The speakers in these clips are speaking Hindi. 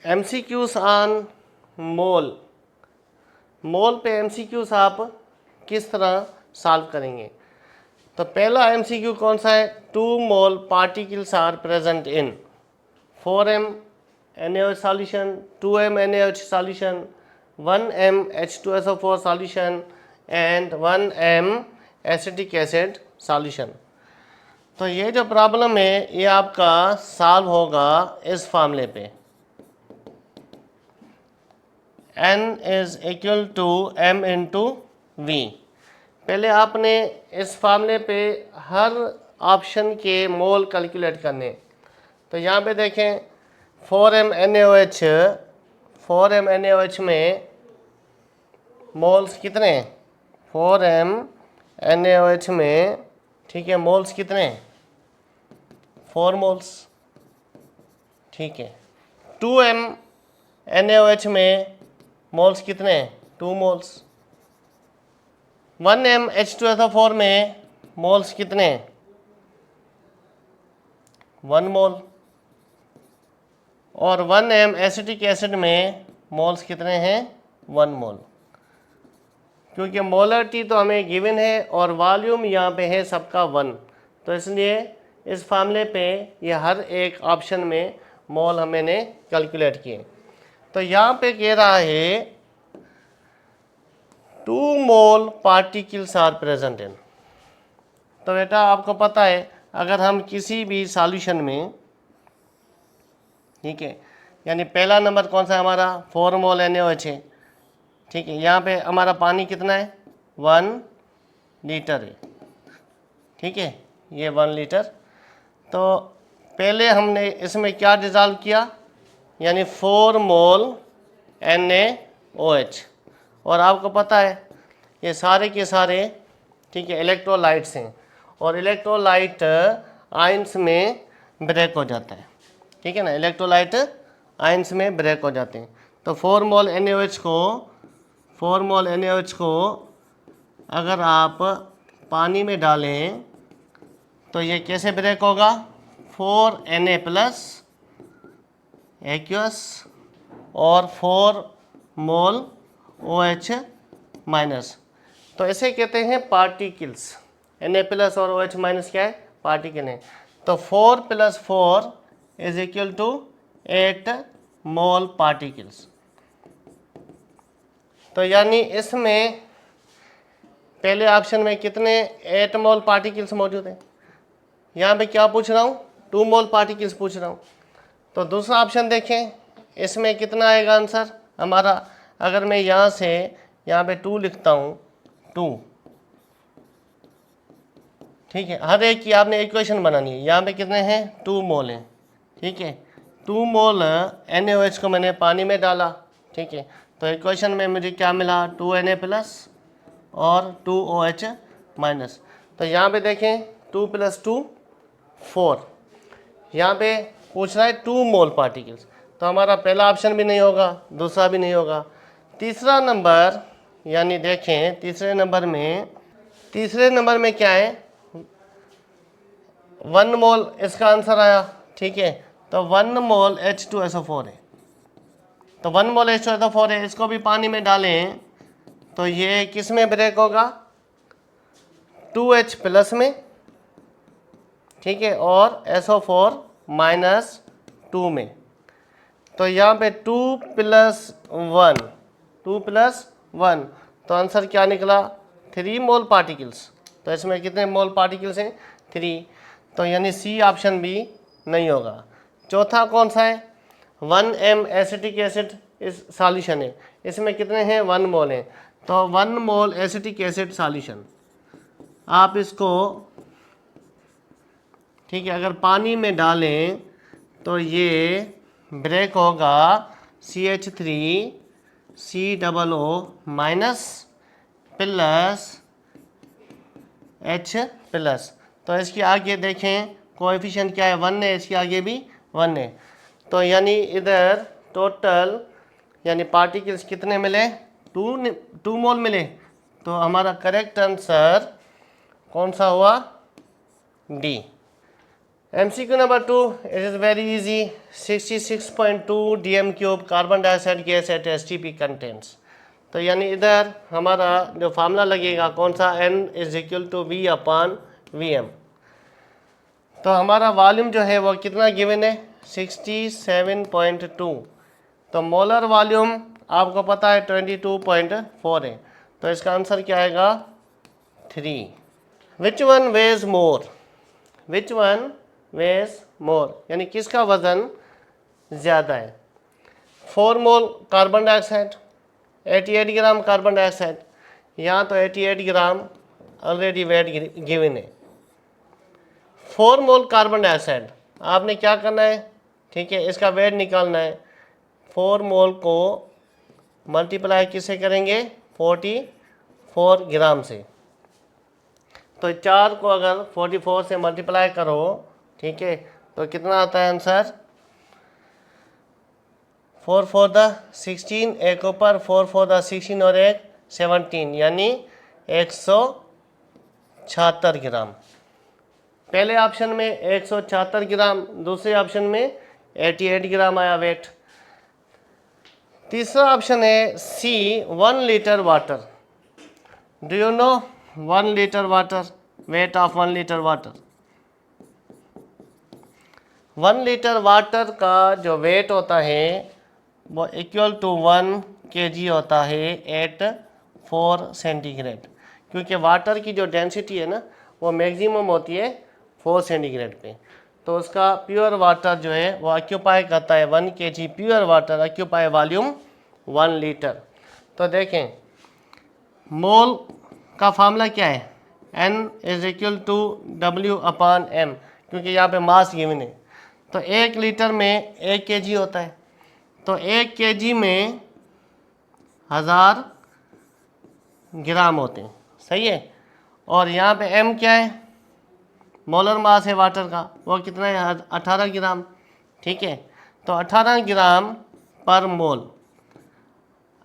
MCQs ऑन मोल। मोल पे MCQs आप किस तरह सॉल्व करेंगे? तो पहला MCQ कौन सा है? 2 mole particles are present in 4m NaOH solution, 2m NaOH solution, 1m H2SO4 solution and 1m acetic acid solution. तो ये जो प्रॉब्लम है ये आपका सॉल्व होगा इस फार्मूले पे, n is equal to m into V. पहले आपने इस फार्मूले पे हर ऑप्शन के मोल कैलकुलेट करने। तो यहाँ पे देखें 4m NaOH में मोल्स कितने हैं? 4m NaOH में, ठीक है, मोल्स कितने हैं? 4 मोल्स, ठीक है। 2m NaOH में मोल्स कितने हैं? 2 मोल्स। 1m H2SO4 में मोल्स कितने हैं? 1 मोल। और 1m एसिटिक एसिड में मोल्स कितने हैं? 1 मोल। क्योंकि मोलरिटी तो हमें गिवन है और वॉल्यूम यहाँ पे है सबका 1, तो इसलिए इस फार्मूले पे ये हर एक ऑप्शन में मोल हमने कैलकुलेट किए। तो यहाँ पे कह रहा है 2 मोल पार्टिकल्स आर प्रेजेंट इन। तो बेटा आपको पता है अगर हम किसी भी सॉल्यूशन में, ठीक है, यानी पहला नंबर कौन सा है हमारा? 4 मोल NaOH है, ठीक है। यहाँ पे हमारा पानी कितना है? 1 लीटर है, ठीक है, ये 1 लीटर। तो पहले हमने इसमें क्या डिज़ोल्व किया? यानी 4 मोल NaOH। और आपको पता है ये सारे के सारे, ठीक है, इलेक्ट्रोलाइट्स हैं और इलेक्ट्रोलाइट आयंस में ब्रेक हो जाता है, ठीक है ना, इलेक्ट्रोलाइट आयंस में ब्रेक हो जाते हैं। तो 4 मोल NaOH को अगर आप पानी में डालें तो ये कैसे ब्रेक होगा? 4Na प्लस एक्वस और 4 मोल OH माइनस। तो इसे कहते हैं पार्टिकल्स। Na प्लस और OH माइनस क्या है? पार्टिकल है। तो 4 + 4 is equal to 8 mole particles. तो यानी इसमें पहले ऑप्शन में कितने 8 मोल पार्टिकल्स मौजूद हैं? यहाँ पे क्या पूछ रहा हूँ? 2 मोल पार्टिकल्स पूछ रहा हूँ। तो दूसरा ऑप्शन देखें, इसमें कितना आएगा आंसर हमारा? अगर मैं यहाँ से यहाँ पे 2 लिखता हूँ, 2, ठीक है, हर एक की आपने इक्वेशन बनानी है। यहाँ पे कितने हैं? 2 मोल हैं, ठीक है। 2 मोल NaOH को मैंने पानी में डाला, ठीक है। तो इक्वेशन में मुझे क्या मिला? 2Na प्लस और 2OH माइनस। तो यहाँ पे देखें 2 + 2 4। यहाँ पे पूछ रहा है 2 मोल पार्टिकल्स, तो हमारा पहला ऑप्शन भी नहीं होगा, दूसरा भी नहीं होगा। तीसरा नंबर, यानी देखें तीसरे नंबर में क्या है? 1 मोल इसका आंसर आया, ठीक है। तो 1 मोल H2SO4 है। तो 1 मोल H2SO4 है, इसको भी पानी में डालें तो ये किस में ब्रेक होगा? 2H प्लस में, ठीक है, और SO4 माइनस 2 में। तो यहाँ पे 2 + 1, तो आंसर क्या निकला? 3 मोल पार्टिकल्स। तो इसमें कितने मोल पार्टिकल्स हैं? 3। तो यानी सी ऑप्शन भी नहीं होगा। चौथा कौन सा है? 1m एसिटिक एसिड इस सॉल्यूशन है, इसमें कितने हैं? 1 मोल हैं। तो 1 मोल एसिटिक एसिड सॉल्यूशन आप इसको, ठीक है, अगर पानी में डालें तो ये ब्रेक होगा CH3COO minus plus H plus. तो इसके आगे देखें कोएफिशिएंट क्या है? 1 है, इसके आगे भी 1 है। तो यानी इधर टोटल यानी पार्टिकल्स कितने मिले? 2 मोल मिले। तो हमारा करेक्ट आंसर कौन सा हुआ? D. MCQ number 2, it is very easy. 66.2 dm cube carbon dioxide gas at STP contents. तो यानी इधर हमारा जो फार्मूला लगेगा कौन सा, N is equal to V/VM। तो हमारा वॉल्यूम जो है वो कितना गिवन है, 67.2। तो मोलर वॉल्यूम आपको पता है 22.4 है, तो इसका आंसर क्या आएगा 3। Which one weighs more, which one weighs more यानी किसका वजन ज़्यादा है। 4 mole carbon dioxide, 88 gram carbon dioxide, यहाँ तो 88 ग्राम ऑलरेडी वेट गिवन है। 4 मोल कार्बन डाइऑक्साइड आपने क्या करना है, ठीक है, इसका वेट निकालना है। 4 मोल को मल्टीप्लाई किससे करेंगे, 44 ग्राम से। तो 4 को अगर 44 से मल्टीप्लाई करो, ठीक है, तो कितना आता है आंसर, 4 4 द 16, एक ऊपर 4 4 द 16 और एक 17, यानी 176 ग्राम। पहले ऑप्शन में 176 ग्राम, दूसरे ऑप्शन में 88 ग्राम आया वेट। तीसरा ऑप्शन है सी, 1 litre water. Do you know 1 litre water, weight of 1 litre water. 1 litre water का जो वेट होता है वो इक्वल टू 1 kg होता है एट 4 सेंटीग्रेड, क्योंकि वाटर की जो डेंसिटी है ना वो मैक्सिमम होती है 4 सेंटीग्रेड पे। तो उसका प्योर वाटर जो है वो ऑक्यूपाई करता है 1 kg pure water occupy volume 1 litre. तो देखें मोल का फार्मूला क्या है, N is equal to W/M, क्योंकि यहाँ पे मास गिवन है। तो 1 लीटर में 1 kg होता है, तो 1 kg में 1000 ग्राम होते हैं, सही है। और यहाँ पे M क्या है, मोलर मास है वाटर का, वो कितना है 18 ग्राम, ठीक है। तो 18 ग्राम पर मोल,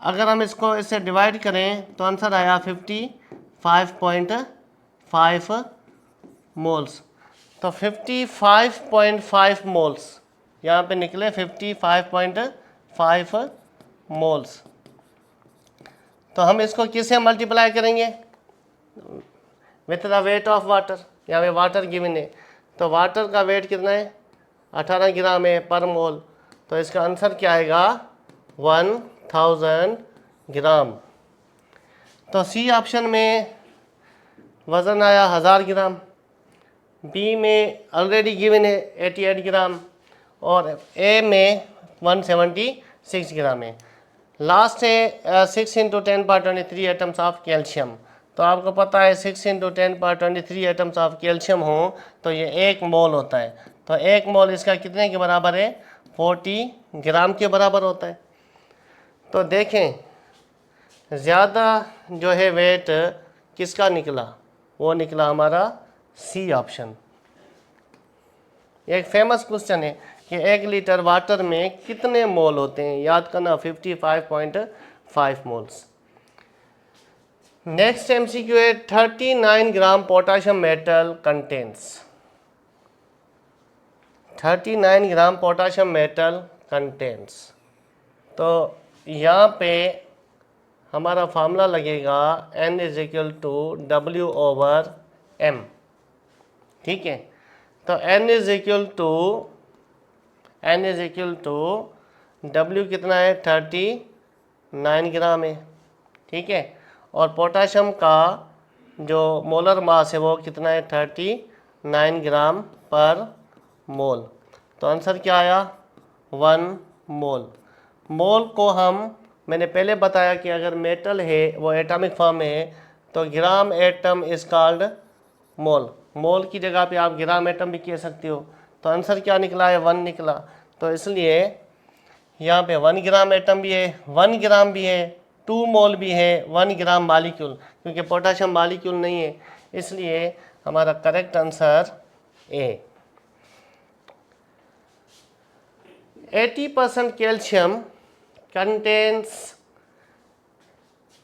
अगर हम इसको इससे डिवाइड करें तो आंसर आया 55.5 मोल्स। तो 55.5 मोल्स यहाँ पे निकले 55.5 मोल्स। तो हम इसको किससे मल्टीप्लाई करेंगे, with the weight of water. यहाँ पे वाटर गिवन है, तो वाटर का वेट कितना है 18 ग्राम है पर मोल, तो इसका आंसर क्या आएगा 1000 ग्राम। तो सी ऑप्शन में वज़न आया 1000 ग्राम, बी में ऑलरेडी गिवन है 88 ग्राम और ए में 176 ग्राम है। लास्ट है 6 × 10⁻23 एटम्स ऑफ कैल्शियम। तो आपको पता है 6 × 10⁻23 एटम्स ऑफ कैल्शियम हो तो ये 1 मोल होता है। तो 1 मोल इसका कितने के बराबर है, 40 ग्राम के बराबर होता है। तो देखें ज़्यादा जो है वेट किसका निकला, वो निकला हमारा सी ऑप्शन। एक फेमस क्वेश्चन है कि 1 लीटर वाटर में कितने मोल होते हैं, याद करना 55.5 मोल्स। नेक्स्ट MCQ है 39 ग्राम पोटाशियम मेटल कंटेंट्स, 39 ग्राम पोटाशियम मेटल कंटेंट्स। तो यहाँ पे हमारा फार्मूला लगेगा N is equal to W/M, ठीक है। तो N is equal to W कितना है 39 ग्राम है, ठीक है। और पोटाशियम का जो मोलर मास है वो कितना है 39 ग्राम पर मोल। तो आंसर क्या आया 1 मोल। मोल को मैंने पहले बताया कि अगर मेटल है वो एटॉमिक फॉर्म में है तो ग्राम एटम इज कॉल्ड मोल। मोल की जगह पे आप ग्राम एटम भी कह सकते हो। तो आंसर क्या निकला है 1 निकला। तो इसलिए यहाँ पे 1 ग्राम एटम भी है, 1 ग्राम भी है, 2 मोल भी है, 1 ग्राम मॉलिक्यूल, क्योंकि पोटाशियम मॉलिक्यूल नहीं है, इसलिए हमारा correct answer A. 80% calcium contains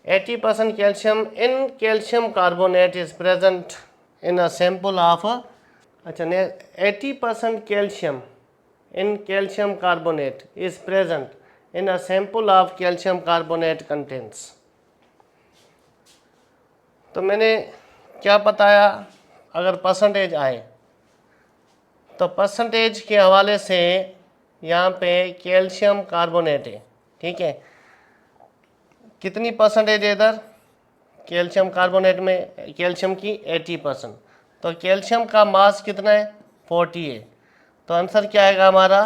80% calcium in calcium carbonate is present in a sample of अच्छा, 80% calcium in calcium carbonate is present in a sample of calcium carbonate contents. तो मैंने क्या बताया, अगर परसेंटेज आए तो परसेंटेज के हवाले से यहाँ पे कैल्शियम कार्बोनेट है, ठीक है, कितनी परसेंटेज है इधर कैल्शियम कार्बोनेट में, कैल्शियम की 80%, तो कैल्शियम का मास कितना है 40 है, तो आंसर क्या आएगा हमारा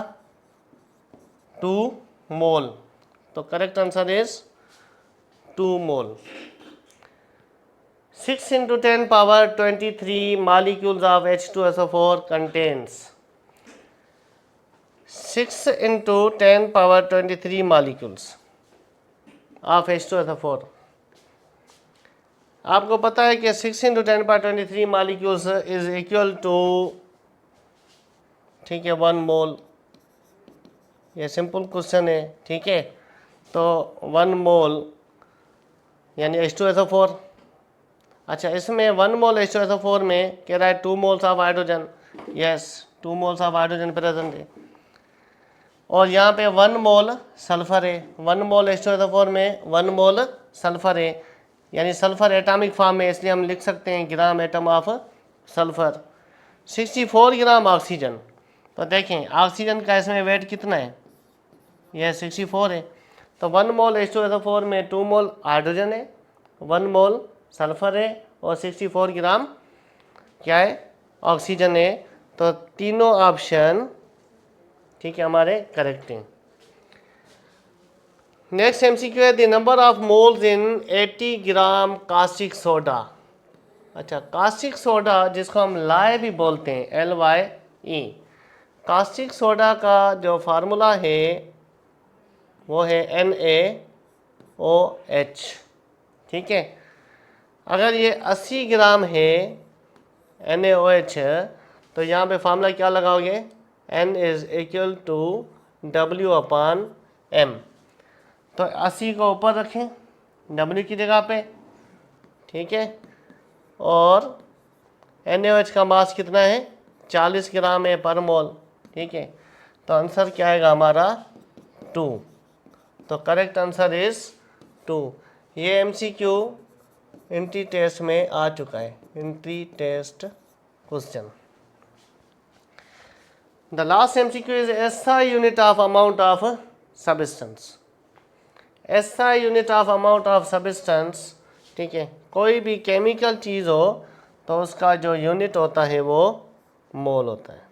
2 मोल। तो correct answer is 2 mole. 6 into 10 power 23 molecules of H2SO4 contains 6 into 10 power 23 molecules of H2SO4। आपको पता है कि 6 into 10 power 23 molecules is equal to, ठीक है, 1 मोल। ये सिंपल क्वेश्चन है, ठीक है, तो 1 मोल यानी H2SO4। अच्छा, इसमें 1 मोल H2SO4 में कह रहा है 2 moles of hydrogen, yes 2 moles of hydrogen present है, और यहाँ पे 1 मोल सल्फर है। 1 मोल H2SO4 में 1 मोल सल्फर है, यानी सल्फर एटॉमिक फॉर्म में, इसलिए हम लिख सकते हैं gram atom of sulphur. 64 gram oxygen, तो देखें ऑक्सीजन का इसमें वेट कितना है, यह 64 है, तो 1 मोल H2SO4 में 2 मोल हाइड्रोजन है, 1 मोल सल्फर है, और 64 ग्राम क्या है ऑक्सीजन है। तो तीनों ऑप्शन ठीक है हमारे करेक्ट हैं। नेक्स्ट एमसीक्यू है, the number of moles in 80 gram caustic soda. अच्छा, कास्टिक सोडा जिसको हम लाए भी बोलते हैं, LYE, कास्टिक सोडा का जो फार्मूला है वो है NaOH, ठीक है। अगर ये 80 ग्राम है NaOH, तो यहाँ पे फार्मूला क्या लगाओगे, N is equal to W/M। तो 80 को ऊपर रखें W की जगह पे, ठीक है, और NaOH का मास कितना है 40 ग्राम है पर मोल, ठीक है, तो आंसर क्या आएगा हमारा 2। तो करेक्ट आंसर इज 2। ये MCQ एंट्री टेस्ट में आ चुका है, entry test question. The last MCQ is SI unit of amount of substance. SI unit of amount of substance, ठीक है, कोई भी केमिकल चीज़ हो तो उसका जो यूनिट होता है वो मोल होता है।